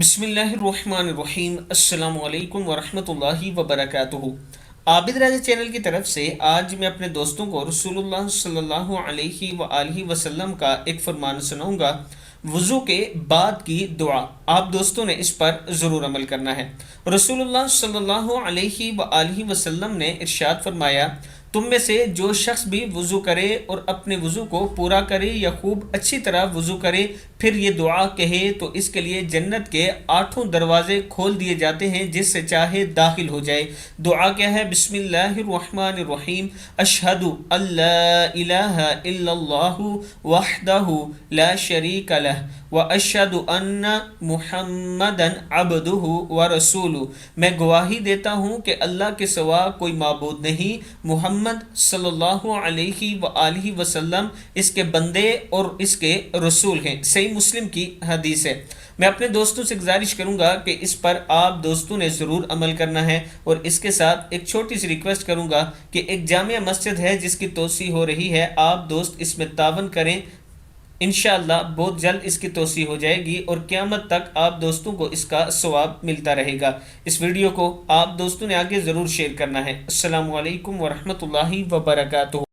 بسم اللہ الرحمن الرحیم۔ السلام علیکم ورحمۃ اللہ وبرکاتہ۔ عابد راجہ چینل کی طرف سے آج میں اپنے دوستوں کو رسول اللہ صلی اللہ علیہ وآلہ وسلم کا ایک فرمان سناؤں گا، وضو کے بعد کی دعا۔ آپ دوستوں نے اس پر ضرور عمل کرنا ہے۔ رسول اللہ صلی اللہ علیہ وآلہ وسلم نے ارشاد فرمایا، تم میں سے جو شخص بھی وضو کرے اور اپنے وضو کو پورا کرے یا خوب اچھی طرح وضو کرے پھر یہ دعا کہے تو اس کے لیے جنت کے 8 دروازے کھول دیے جاتے ہیں، جس سے چاہے داخل ہو جائے۔ دعا کیا ہے؟ بسم اللہ الرحمن الرحیم، اشہد ان لا الہ الا اللہ وحدہ لا شریک لہ واشہد ان محمدا عبدہ ورسولہ۔ میں گواہی دیتا ہوں کہ اللہ کے سوا کوئی معبود نہیں، محمد صلی اللہ علیہ وآلہ وسلم اس کے بندے اور اس کے رسول ہیں۔ صحیح مسلم کی حدیث ہے۔ میں اپنے دوستوں سے گزارش کروں گا کہ اس پر آپ دوستوں نے ضرور عمل کرنا ہے، اور اس کے ساتھ ایک چھوٹی سی ریکویسٹ کروں گا کہ ایک جامع مسجد ہے جس کی توسیع ہو رہی ہے، آپ دوست اس میں تعاون کریں، انشاءاللہ بہت جلد اس کی توسیع ہو جائے گی اور قیامت تک آپ دوستوں کو اس کا ثواب ملتا رہے گا۔ اس ویڈیو کو آپ دوستوں نے آگے ضرور شیئر کرنا ہے۔ السلام علیکم ورحمۃ اللہ وبرکاتہ۔